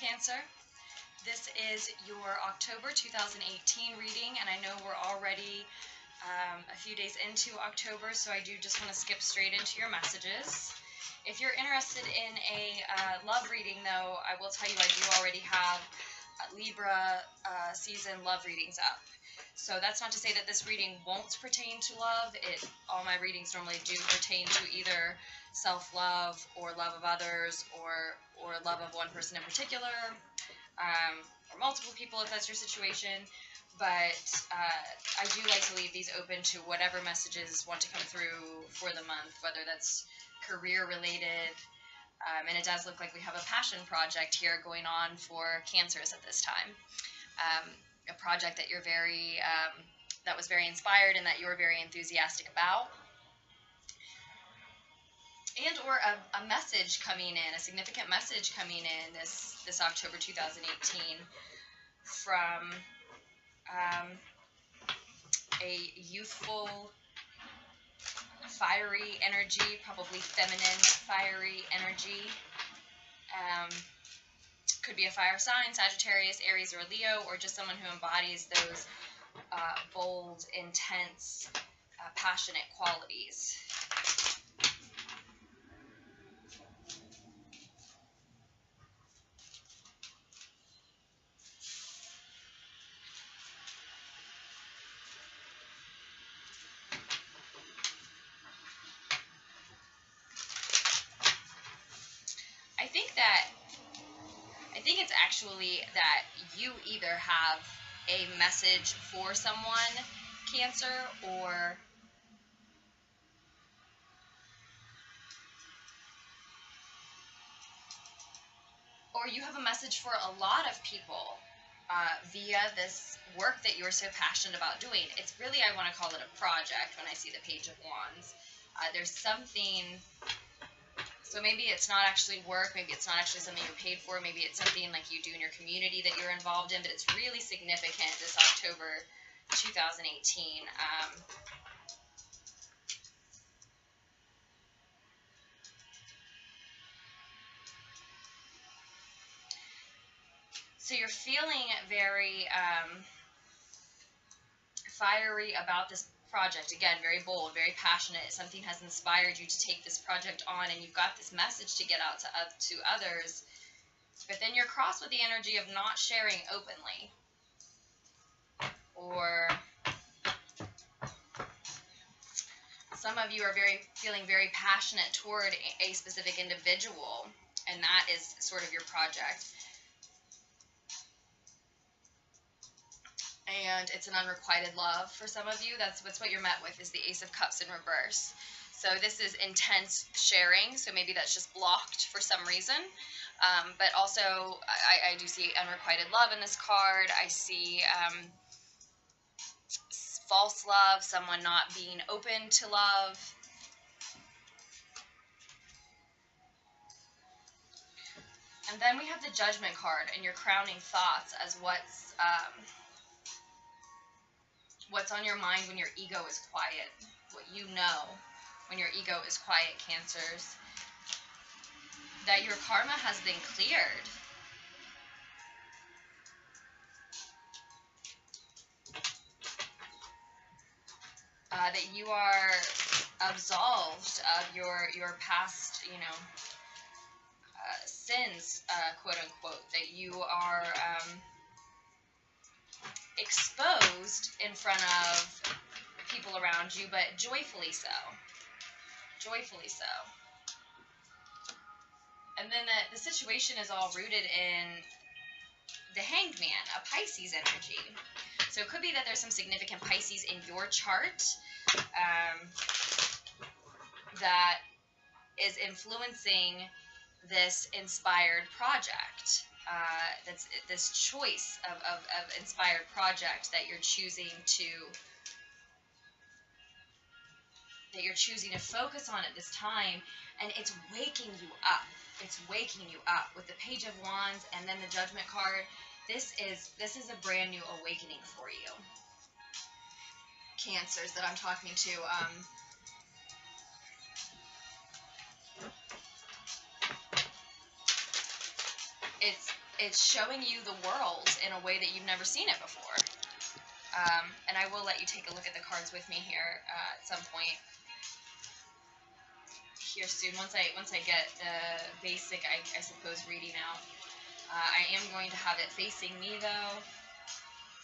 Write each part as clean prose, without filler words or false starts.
Cancer. This is your October 2018 reading, and I know we're already a few days into October, so I do just want to skip straight into your messages. If you're interested in a love reading, though, I will tell you I do already have Libra season love readings up. So that's not to say that this reading won't pertain to love. All my readings normally do pertain to either self-love or love of others or love of one person in particular, or multiple people if that's your situation. But I do like to leave these open to whatever messages want to come through for the month, whether that's career related. And it does look like we have a passion project here going on for Cancers at this time. A project that you're very, that was very inspired and that you're very enthusiastic about. And or a message coming in, a significant message coming in this October 2018 from a youthful, fiery energy, probably feminine fiery energy. Could be a fire sign, Sagittarius, Aries, or Leo, or just someone who embodies those bold, intense, passionate qualities. I think it's actually that you either have a message for someone, Cancer, or you have a message for a lot of people via this work that you're so passionate about doing. It's really, I want to call it a project when I see the Page of Wands. There's something... So maybe it's not actually work, maybe it's not actually something you're paid for, maybe it's something like you do in your community that you're involved in, but it's really significant this October 2018. So you're feeling very fiery about this project. Again, very bold, very passionate. Something has inspired you to take this project on, and you've got this message to get out to others. But then you're crossed with the energy of not sharing openly. Or some of you are feeling very passionate toward a specific individual, and that is sort of your project. And it's an unrequited love for some of you. That's what you're met with, is the Ace of Cups in reverse. So this is intense sharing, so maybe that's just blocked for some reason. But also, I do see unrequited love in this card. I see false love, someone not being open to love. And then we have the Judgment card and your crowning thoughts as what's on your mind when your ego is quiet, what you know when your ego is quiet, Cancers. That your karma has been cleared. That you are absolved of your past, sins, quote unquote. That you are exposed in front of people around you, but joyfully so. Joyfully so. And then the situation is all rooted in the Hanged Man, a Pisces energy. So it could be that there's some significant Pisces in your chart that is influencing this inspired project. That's this choice of inspired project that you're choosing to focus on at this time, and it's waking you up. It's waking you up with the Page of Wands and then the Judgment card. This is a brand new awakening for you, Cancers, that I'm talking to. it's showing you the world in a way that you've never seen it before. And I will let you take a look at the cards with me here at some point here soon. Once I get the basic, I suppose, reading out. I am going to have it facing me though,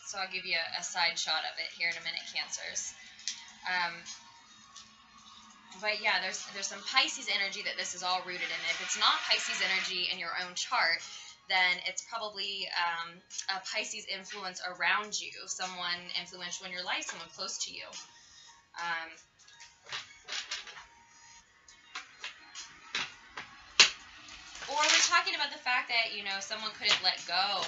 so I'll give you a side shot of it here in a minute, Cancers. But yeah, there's some Pisces energy that this is all rooted in. If it's not Pisces energy in your own chart, then it's probably a Pisces influence around you, someone influential in your life, someone close to you. Or we're talking about the fact that, you know, someone couldn't let go.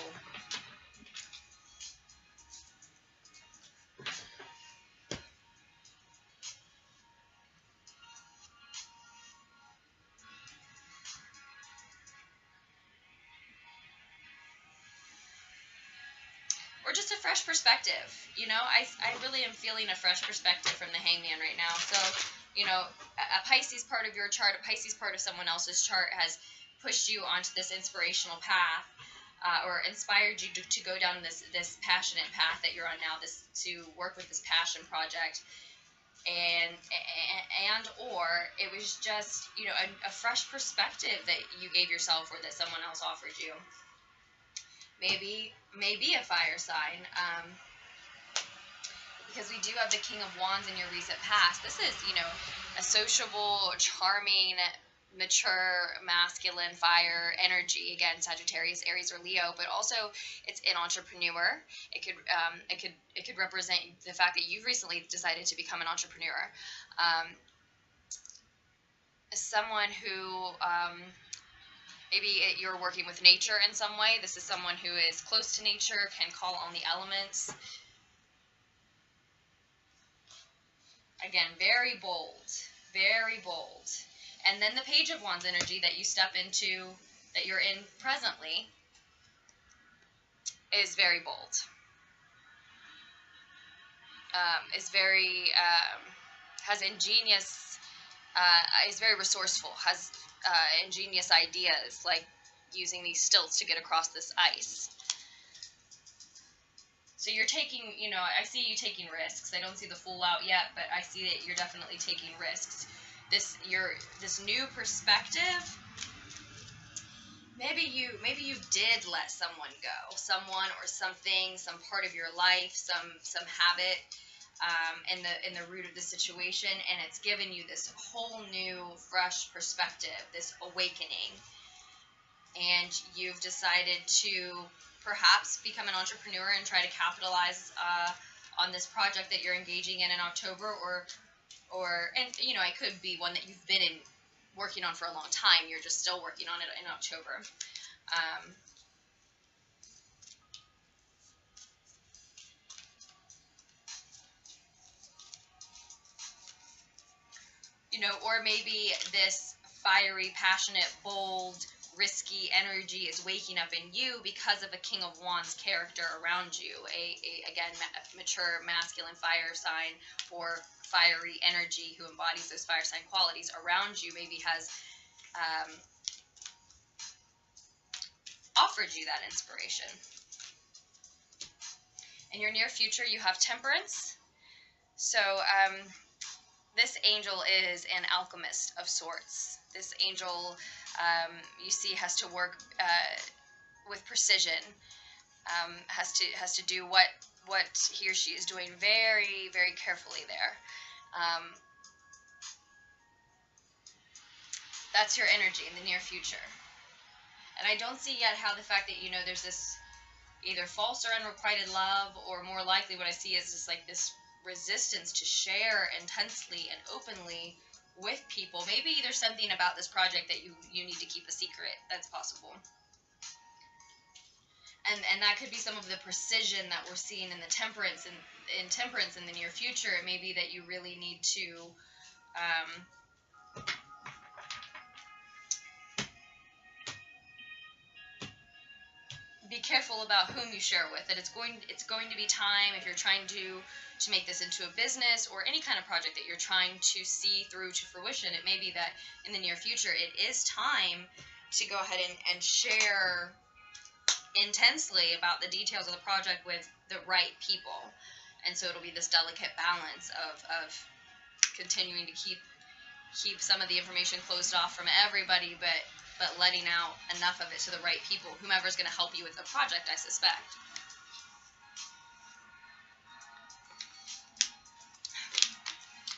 Or just a fresh perspective. You know, I really am feeling a fresh perspective from the Hangman right now. So, you know, a Pisces part of your chart, a Pisces part of someone else's chart has pushed you onto this inspirational path, or inspired you to go down this passionate path that you're on now, to work with this passion project. And or it was just, you know, a fresh perspective that you gave yourself or that someone else offered you. Maybe a fire sign, because we do have the King of Wands in your recent past. This is, you know, a sociable, charming, mature, masculine fire energy. Again, Sagittarius, Aries, or Leo, but also it's an entrepreneur. It could represent the fact that you've recently decided to become an entrepreneur. Someone who maybe you're working with nature in some way. This is someone who is close to nature, can call on the elements. Again, very bold, very bold. And then the Page of Wands energy that you step into, that you're in presently, is very bold. Is very, has ingenious, is very resourceful, has ingenious ideas, like using these stilts to get across this ice. So you're taking, you know, I see you taking risks. I don't see the Fool out yet, but I see that you're definitely taking risks. This new perspective. Maybe you did let someone go, someone or something, some part of your life, some habit, in the root of the situation, and it's given you this whole new, fresh perspective, this awakening, and you've decided to perhaps become an entrepreneur and try to capitalize on this project that you're engaging in October, and you know, it could be one that you've been working on for a long time. You're just still working on it in October. You know, or maybe this fiery, passionate, bold, risky energy is waking up in you because of a King of Wands character around you, again, mature, masculine fire sign, or fiery energy who embodies those fire sign qualities around you, maybe has offered you that inspiration. In your near future, you have Temperance. So, this angel is an alchemist of sorts. This angel, you see, has to work with precision. Has to do what he or she is doing very, very carefully there. That's your energy in the near future. And I don't see yet how the fact that, you know, there's this either false or unrequited love, or more likely what I see is just like this resistance to share intensely and openly with people. Maybe there's something about this project that you need to keep a secret. That's possible. And that could be some of the precision that we're seeing in the Temperance in the near future. It may be that you really need to be careful about whom you share with. That it's going to be time, if you're trying to make this into a business or any kind of project that you're trying to see through to fruition. It may be that in the near future it is time to go ahead and share intensely about the details of the project with the right people. And so it'll be this delicate balance of continuing to keep some of the information closed off from everybody, but letting out enough of it to the right people, whomever's going to help you with the project, I suspect.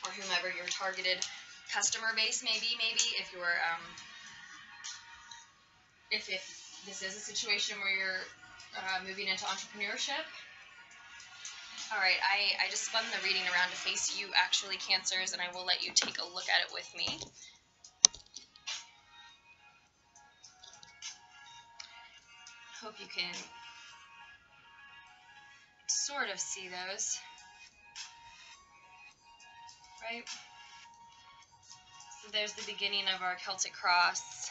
Or whomever your targeted customer base may be, maybe, if you're, if this is a situation where you're moving into entrepreneurship. Alright, I just spun the reading around to face you, actually, Cancers, and I will let you take a look at it with me. Hope you can sort of see those. Right? So there's the beginning of our Celtic cross,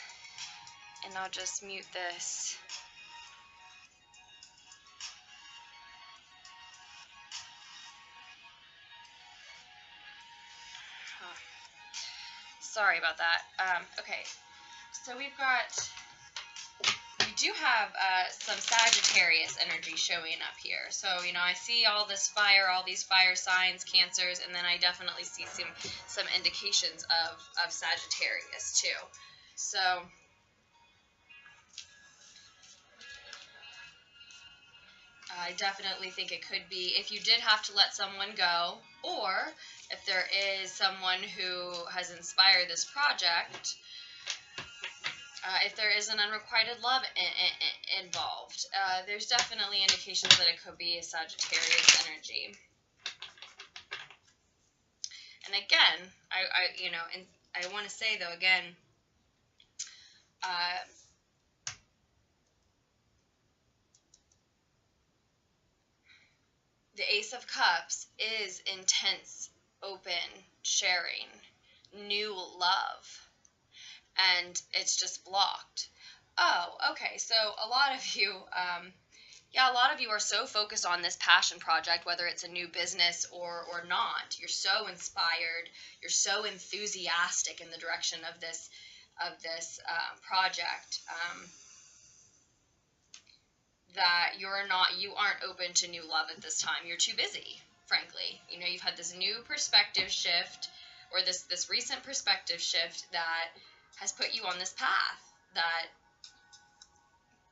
and I'll just mute this. Sorry about that. Okay, so we do have some Sagittarius energy showing up here. So, you know, I see all this fire, all these fire signs, Cancers, and then I definitely see some indications of Sagittarius too. So I definitely think it could be if you did have to let someone go, or if there is someone who has inspired this project, if there is an unrequited love involved. There's definitely indications that it could be a Sagittarius energy. And again, I want to say though, again, the Ace of Cups is intense, open, sharing, new love, and it's just blocked. Oh, okay, so a lot of you, a lot of you are so focused on this passion project, whether it's a new business or not. You're so inspired, you're so enthusiastic in the direction of this project. That you aren't open to new love at this time. You're too busy, frankly. You know, you've had this new perspective shift, or this recent perspective shift that has put you on this path, that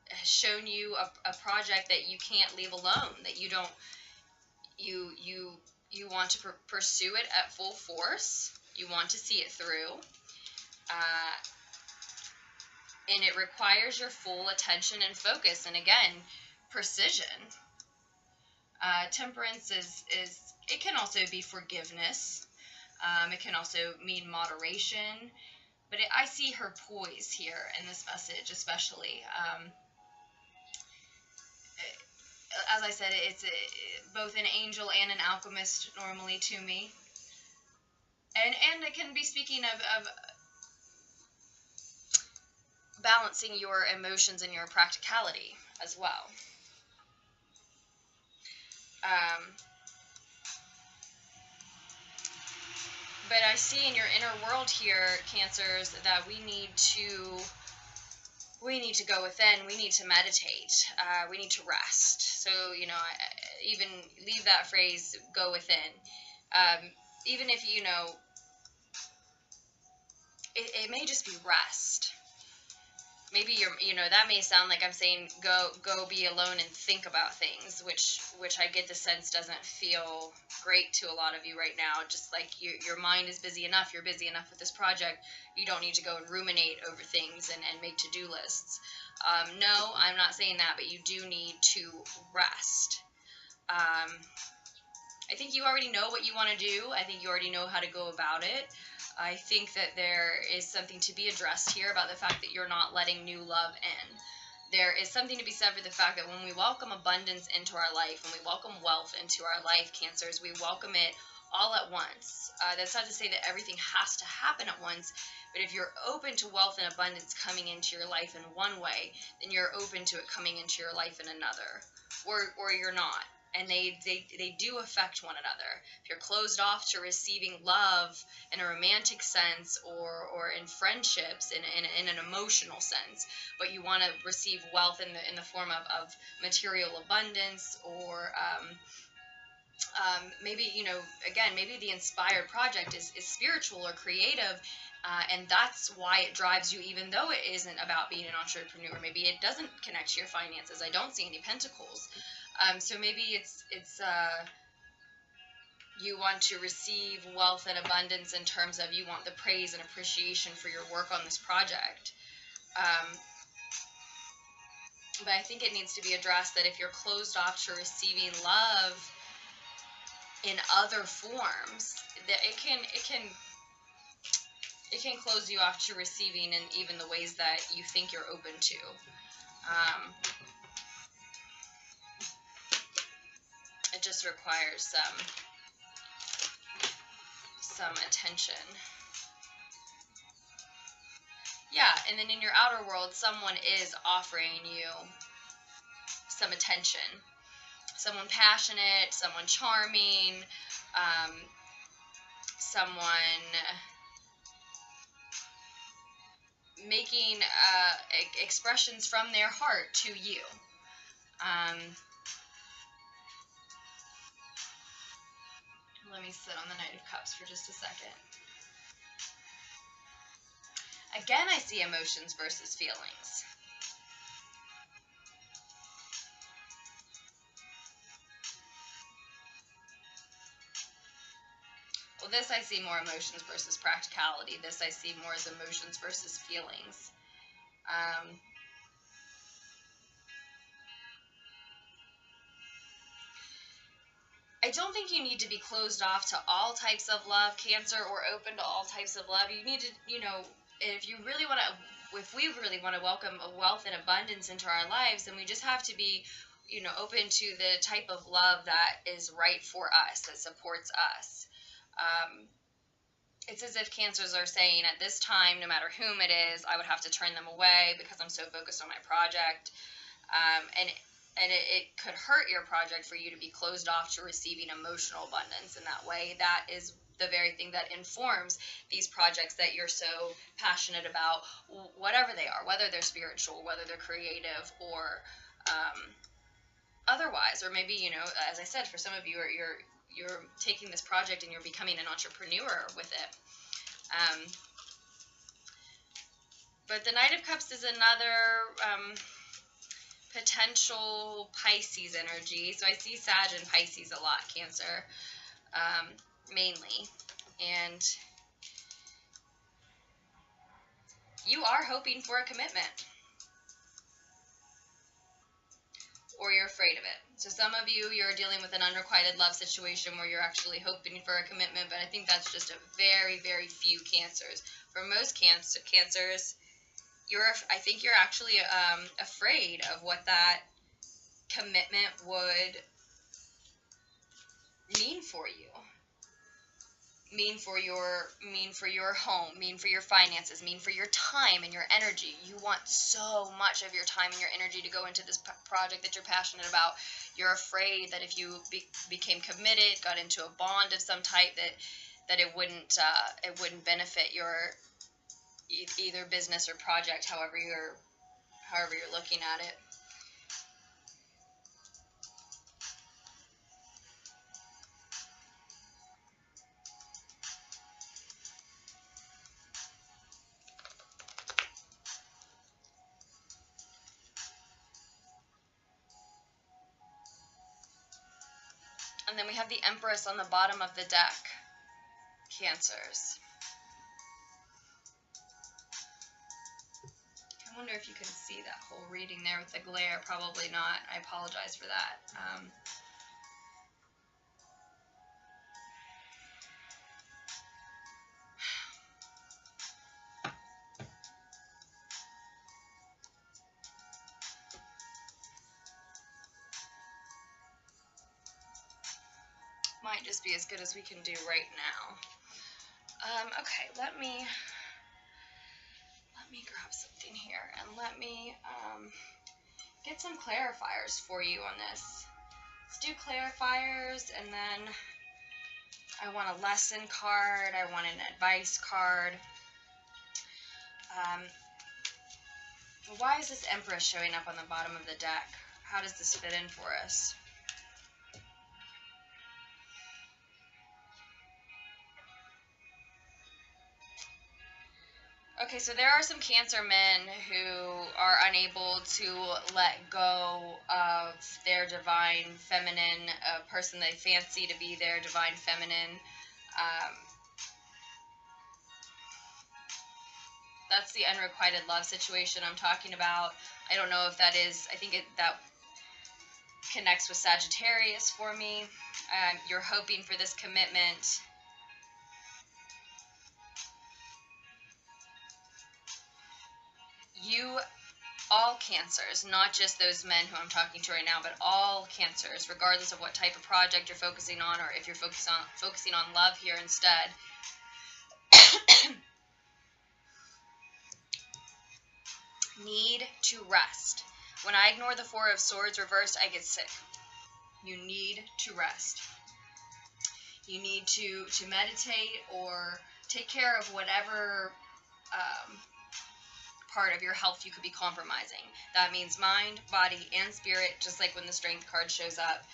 has shown you a project that you can't leave alone, that you don't, you want to pursue it at full force. You want to see it through. And it requires your full attention and focus, and again, precision. Temperance is it can also be forgiveness. It can also mean moderation, but I see her poise here in this message, especially. As I said, it's both an angel and an alchemist normally to me, and it can be speaking of balancing your emotions and your practicality as well. But I see in your inner world here, Cancers, that we need to go within. We need to meditate. We need to rest. So, you know, even leave that phrase, go within. Even if, you know, it may just be rest. Maybe that may sound like I'm saying go be alone and think about things, which I get the sense doesn't feel great to a lot of you right now. Just like your mind is busy enough, you're busy enough with this project, you don't need to go and ruminate over things and make to-do lists. No, I'm not saying that, but you do need to rest. I think you already know what you want to do. I think you already know how to go about it. I think that there is something to be addressed here about the fact that you're not letting new love in. There is something to be said for the fact that when we welcome abundance into our life, when we welcome wealth into our life, Cancers, we welcome it all at once. That's not to say that everything has to happen at once, but if you're open to wealth and abundance coming into your life in one way, then you're open to it coming into your life in another, or you're not. and they do affect one another. If you're closed off to receiving love in a romantic sense, or in friendships in an emotional sense, but you want to receive wealth in the form of material abundance, or maybe, you know, again, maybe the inspired project is spiritual or creative, and that's why it drives you, even though it isn't about being an entrepreneur. Maybe it doesn't connect to your finances. I don't see any pentacles. So maybe it's you want to receive wealth and abundance in terms of you want the praise and appreciation for your work on this project. But I think it needs to be addressed that if you're closed off to receiving love in other forms, that it can close you off to receiving in even the ways that you think you're open to. It just requires some attention. Yeah, and then in your outer world, someone is offering you some attention. Someone passionate, someone charming, someone making expressions from their heart to you. Let me sit on the Knight of Cups for just a second. Again, I see emotions versus feelings. Well, this I see more emotions versus practicality. This I see more as emotions versus feelings. I don't think you need to be closed off to all types of love, Cancer, or open to all types of love. You need to, you know, if we really want to welcome a wealth and abundance into our lives, then we just have to be, you know, open to the type of love that is right for us, that supports us. It's as if Cancers are saying, at this time, no matter whom it is, I would have to turn them away because I'm so focused on my project. And it could hurt your project for you to be closed off to receiving emotional abundance in that way. That is the very thing that informs these projects that you're so passionate about, whatever they are, whether they're spiritual, whether they're creative, or otherwise. Or maybe, you know, as I said, for some of you, you're taking this project and you're becoming an entrepreneur with it. But the Knight of Cups is another potential Pisces energy. So I see Sag and Pisces a lot, Cancer, mainly. And you are hoping for a commitment, or you're afraid of it. So some of you, you're dealing with an unrequited love situation where you're actually hoping for a commitment, but I think that's just a very, very few Cancers. For most Cancers, I think you're actually afraid of what that commitment would mean for you, mean for your home, mean for your finances, mean for your time and your energy. You want so much of your time and your energy to go into this project that you're passionate about. You're afraid that if you became committed, got into a bond of some type, that it wouldn't benefit your either business or project, however you're looking at it. And then we have the Empress on the bottom of the deck, Cancers. I wonder if you can see that whole reading there with the glare. Probably not. I apologize for that. Might just be as good as we can do right now. Okay, let me grab something here, and let me get some clarifiers for you on this. Let's do clarifiers, and then I want a lesson card. I want an advice card. Why is this Empress showing up on the bottom of the deck? How does this fit in for us? Okay, so there are some Cancer men who are unable to let go of their divine feminine, a person they fancy to be their divine feminine. That's the unrequited love situation I'm talking about. I don't know if that is, I think that connects with Sagittarius for me. You're hoping for this commitment. You, all Cancers, not just those men who I'm talking to right now, but all Cancers, regardless of what type of project you're focusing on, or if you're focusing on love here instead, need to rest. When I ignore the Four of Swords reversed, I get sick. You need to rest. You need to meditate or take care of whatever part of your health you could be compromising. That means mind, body, and spirit, just like when the Strength card shows up.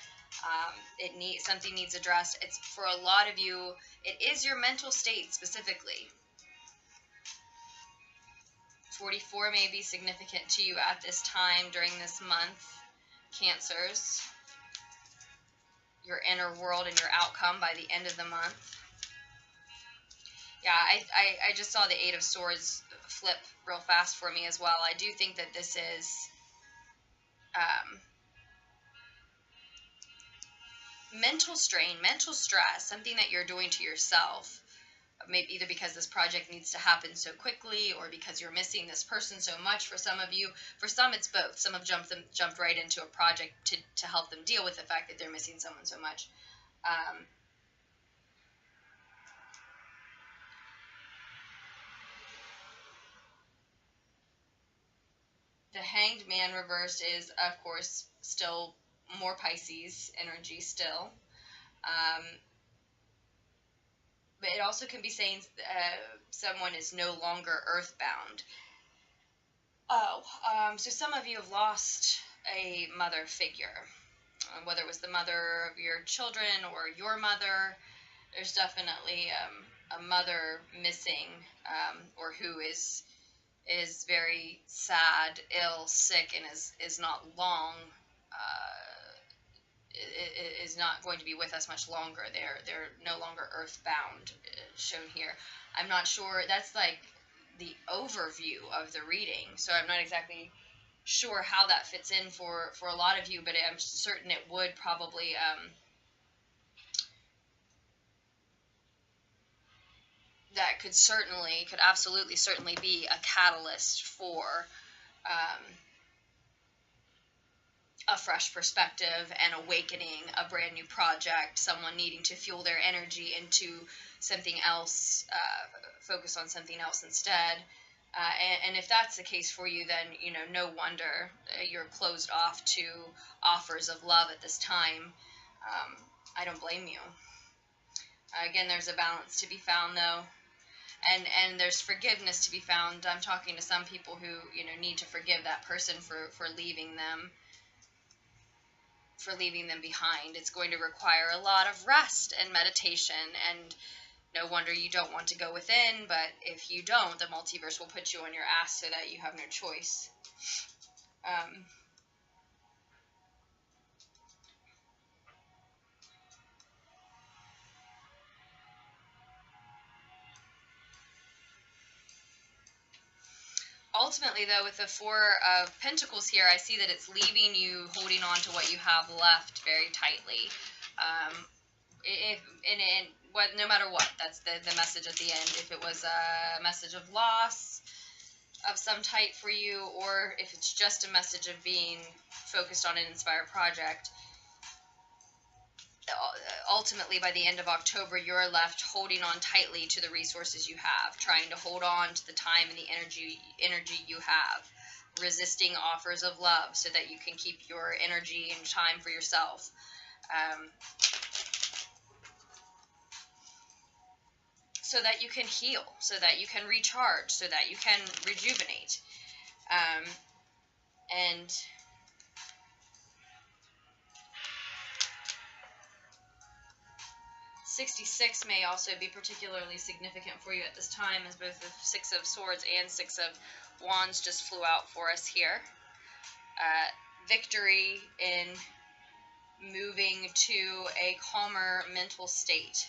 Something needs addressed. It's for a lot of you, it is your mental state specifically. 44 may be significant to you at this time during this month, Cancers. Your inner world and your outcome by the end of the month. Yeah, I just saw the Eight of Swords flip real fast for me as well. I do think that this is mental strain, mental stress, something that you're doing to yourself. Maybe either because this project needs to happen so quickly, or because you're missing this person so much. For some of you, for some it's both. Some have jumped right into a project to help them deal with the fact that they're missing someone so much. The Hanged Man reversed is, of course, still more Pisces energy still. But it also can be saying someone is no longer earthbound. So some of you have lost a mother figure. Whether it was the mother of your children or your mother, there's definitely a mother missing, or who is very sad, ill, sick, and is not long, is not going to be with us much longer. They're no longer earthbound, shown here. I'm not sure. That's like the overview of the reading, so I'm not exactly sure how that fits in for a lot of you, but I'm certain it would probably that could absolutely certainly be a catalyst for a fresh perspective and awakening, a brand new project, someone needing to fuel their energy into something else, focus on something else instead. And if that's the case for you, then, no wonder you're closed off to offers of love at this time. I don't blame you. Again, there's a balance to be found, though. And there's forgiveness to be found. I'm talking to some people who, need to forgive that person for leaving them behind. It's going to require a lot of rest and meditation, and no wonder you don't want to go within, but if you don't, the multiverse will put you on your ass so that you have no choice. Ultimately, though, with the Four of Pentacles here, I see that it's leaving you holding on to what you have left very tightly. No matter what, that's the message at the end. If it was a message of loss of some type for you, or if it's just a message of being focused on an inspired project, ultimately by the end of October, you're left holding on tightly to the resources you have, trying to hold on to the time and the energy you have, resisting offers of love so that you can keep your energy and time for yourself. so that you can heal, so that you can recharge, so that you can rejuvenate. And 66 may also be particularly significant for you at this time, as both the Six of Swords and Six of Wands just flew out for us here. Victory in moving to a calmer mental state,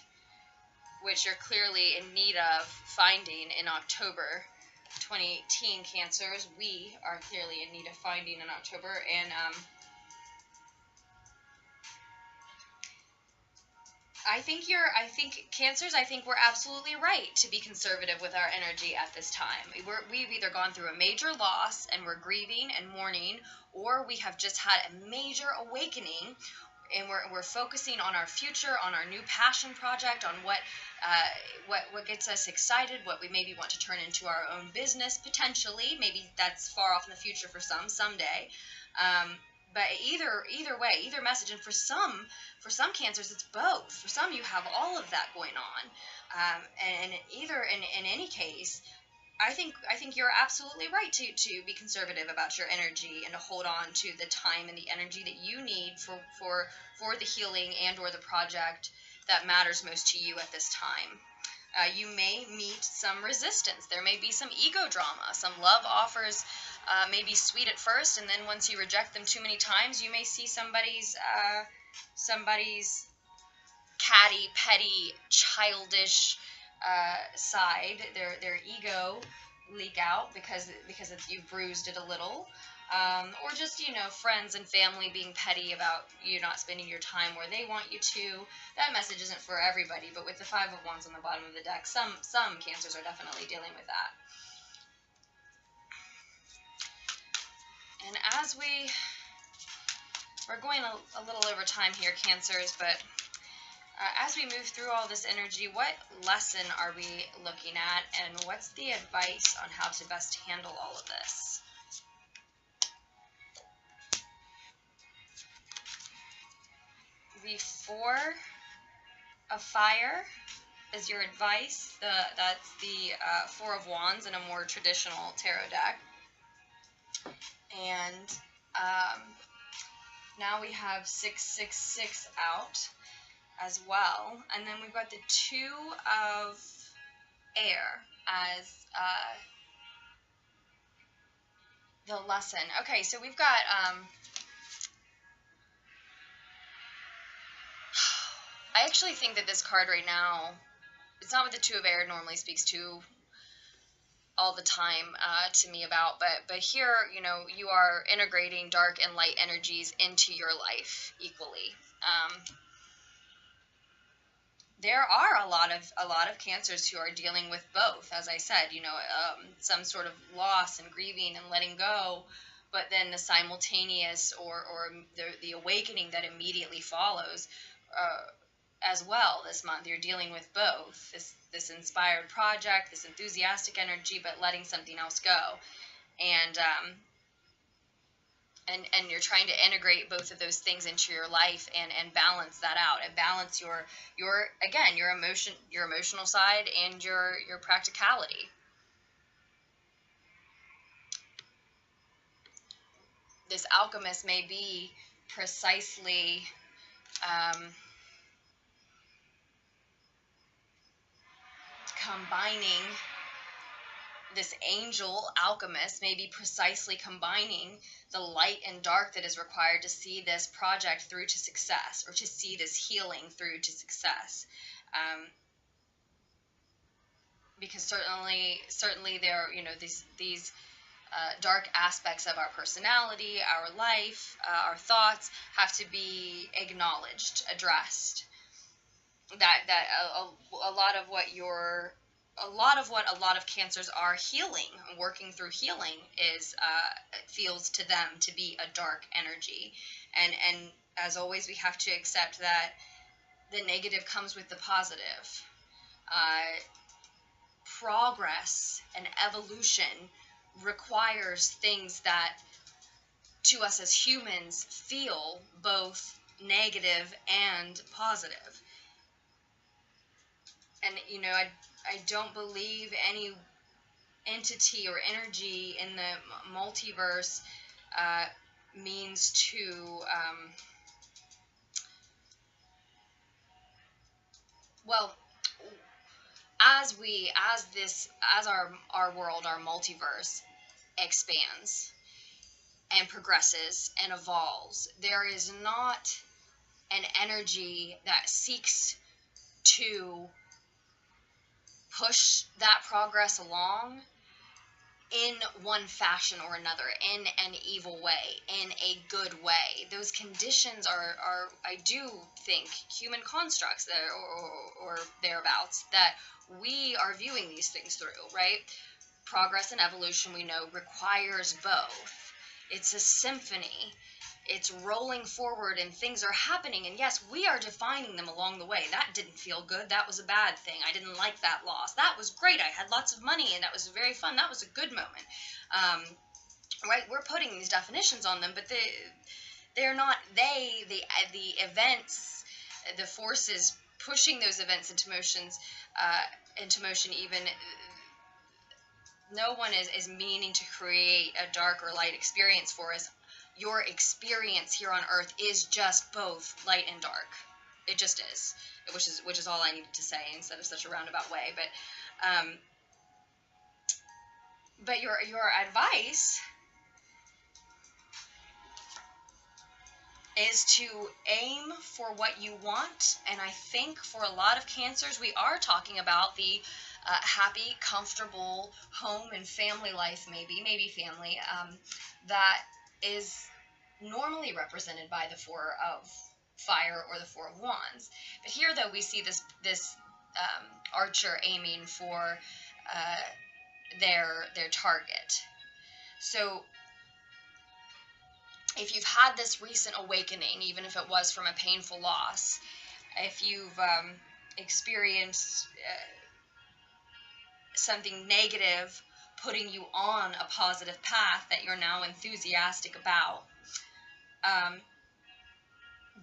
which you're clearly in need of finding in October 2018, Cancers. We are clearly in need of finding in October, and I think Cancers, I think we're absolutely right to be conservative with our energy at this time. We've either gone through a major loss and we're grieving and mourning, or we have just had a major awakening and we're focusing on our future, on our new passion project, on what gets us excited, what we maybe want to turn into our own business potentially. Maybe that's far off in the future for some, someday. But either way, either message, and for some Cancers, it's both. For some, you have all of that going on, and in any case, I think you're absolutely right to be conservative about your energy and to hold on to the time and the energy that you need for the healing and or the project that matters most to you at this time. You may meet some resistance. There may be some ego drama. Some love offers may be sweet at first, and then once you reject them too many times, you may see somebody's catty, petty, childish side, their ego leak out because you've bruised it a little. Or just, friends and family being petty about you not spending your time where they want you to. That message isn't for everybody, but with the Five of Wands on the bottom of the deck, some Cancers are definitely dealing with that. And as we're going a little over time here, Cancers, but as we move through all this energy, what lesson are we looking at, and what's the advice on how to best handle all of this? The Four of Fire is your advice. That's the Four of Wands in a more traditional tarot deck. And now we have 666 out as well. And then we've got the Two of Air as the lesson. Okay, so we've got... I actually think that this card right now, it's not what the Two of Air normally speaks to all the time to me about, but here, you are integrating dark and light energies into your life equally. There are a lot of Cancers who are dealing with both, as I said, some sort of loss and grieving and letting go, but then the simultaneous or the awakening that immediately follows as well this month. You're dealing with both this inspired project, this enthusiastic energy, but letting something else go, and you're trying to integrate both of those things into your life and balance that out, and balance your emotional side and your practicality. This Alchemist may be precisely combining, this angel alchemist may be precisely combining the light and dark that is required to see this project through to success, or to see this healing through to success. Because certainly there are, these dark aspects of our personality, our life, our thoughts have to be acknowledged, addressed. That a lot of what a lot of Cancers are healing, working through healing, is feels to them to be a dark energy, and as always, we have to accept that the negative comes with the positive. Progress and evolution requires things that to us as humans feel both negative and positive. And, you know, I don't believe any entity or energy in the multiverse means to, well, as our world, our multiverse expands and progresses and evolves, there is not an energy that seeks to push that progress along in one fashion or another, in an evil way, in a good way. Those conditions are I do think, human constructs that, or thereabouts, that we are viewing these things through, right? Progress and evolution, we know, requires both. It's a symphony. It's rolling forward and things are happening, and yes, we are defining them along the way. That didn't feel good. That was a bad thing. I didn't like that loss. That was great. I had lots of money and that was very fun. That was a good moment. Right? We're putting these definitions on them, but they're not the events, the forces pushing those events into motion even. No one is meaning to create a dark or light experience for us. Your experience here on Earth is just both light and dark. It just is, which is all I needed to say instead of such a roundabout way. But your advice is to aim for what you want, and I think for a lot of Cancers, we are talking about the happy, comfortable home and family life, maybe family, that is normally represented by the Four of Fire or the Four of Wands. But here, though, we see this archer aiming for their target. So if you've had this recent awakening, even if it was from a painful loss, if you've experienced something negative putting you on a positive path that you're now enthusiastic about,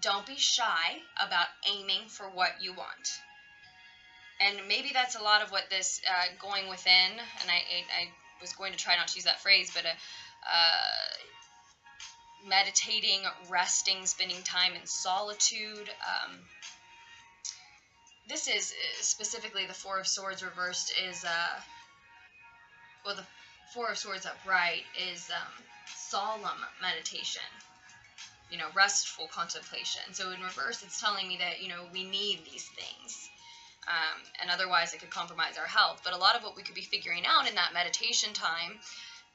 don't be shy about aiming for what you want. And maybe that's a lot of what this going within, and I was going to try not to use that phrase, but meditating, resting, spending time in solitude. This is specifically the Four of Swords reversed is, well, the Four of Swords upright is solemn meditation, you know, restful contemplation. So in reverse, it's telling me that, you know, we need these things. And otherwise it could compromise our health. But a lot of what we could be figuring out in that meditation time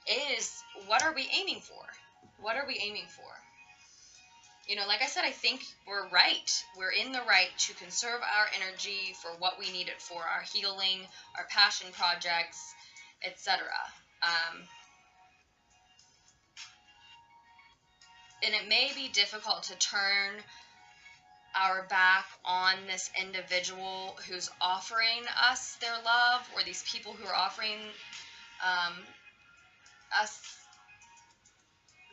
is, what are we aiming for? What are we aiming for? You know, like I said, I think we're right. We're in the right to conserve our energy for what we need it for, our healing, our passion projects, etc. And it may be difficult to turn our back on this individual who's offering us their love, or these people who are offering us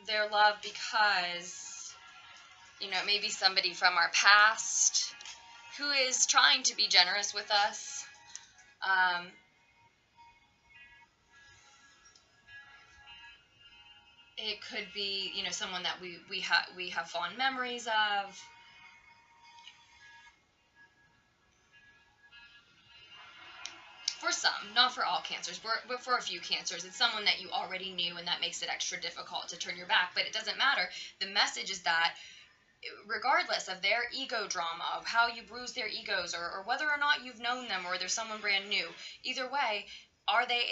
their love, because, you know, maybe somebody from our past who is trying to be generous with us. It could be, you know, someone that we have fond memories of. For some, not for all Cancers, but for a few Cancers, it's someone that you already knew, and that makes it extra difficult to turn your back. But it doesn't matter. The message is that regardless of their ego drama, of how you bruise their egos, or whether or not you've known them, or they're someone brand new, either way,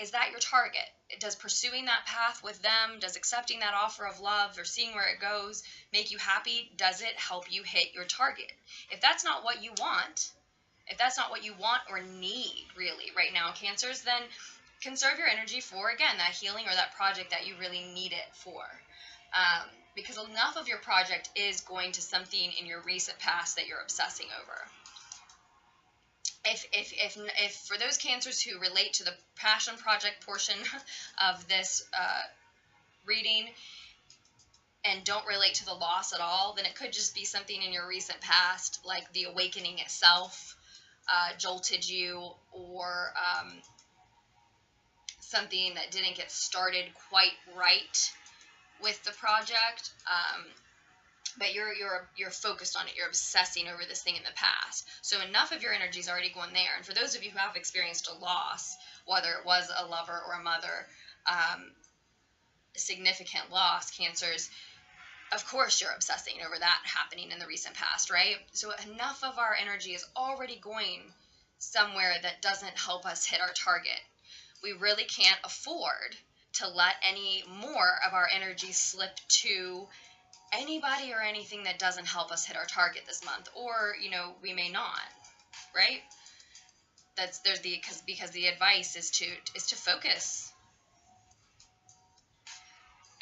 is that your target? Does pursuing that path with them, does accepting that offer of love or seeing where it goes make you happy? Does it help you hit your target? If that's not what you want, or need really right now, Cancers, then conserve your energy for, again, that healing or that project that you really need it for. Because enough of your project is going to something in your recent past that you're obsessing over. If for those Cancers who relate to the passion project portion of this reading, and don't relate to the loss at all, then it could just be something in your recent past, like the awakening itself jolted you, or something that didn't get started quite right with the project. But you're focused on it. You're obsessing over this thing in the past. So enough of your energy is already going there. And for those of you who have experienced a loss, whether it was a lover or a mother, significant loss, Cancers, of course you're obsessing over that happening in the recent past, right? So enough of our energy is already going somewhere that doesn't help us hit our target. We really can't afford to let any more of our energy slip to anybody or anything that doesn't help us hit our target this month, or we may not, right? Because the advice is to focus.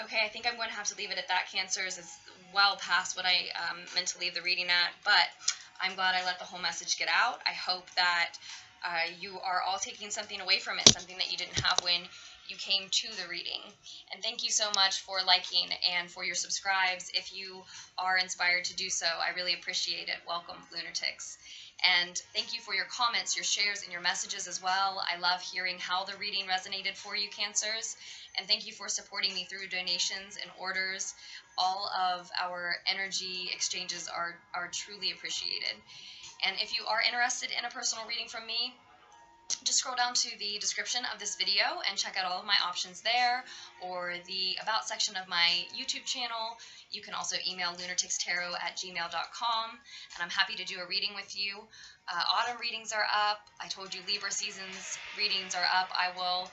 Okay, I think I'm going to have to leave it at that, Cancers. It's well past what I meant to leave the reading at, but I'm glad I let the whole message get out. I hope that you are all taking something away from it, something that you didn't have when you came to the reading. And thank you so much for liking and for your subscribes. If you are inspired to do so, I really appreciate it. Welcome, Lunarticks. And thank you for your comments, your shares, and your messages as well. I love hearing how the reading resonated for you, Cancers. And thank you for supporting me through donations and orders. All of our energy exchanges are truly appreciated. And if you are interested in a personal reading from me, just scroll down to the description of this video and check out all of my options there, or the About section of my YouTube channel. You can also email lunartickstarot@gmail.com, and I'm happy to do a reading with you. Autumn readings are up. I told you Libra seasons readings are up. I will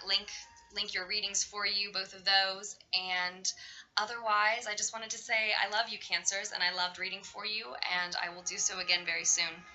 link your readings for you, both of those. And otherwise, I just wanted to say I love you, Cancers, and I loved reading for you, and I will do so again very soon.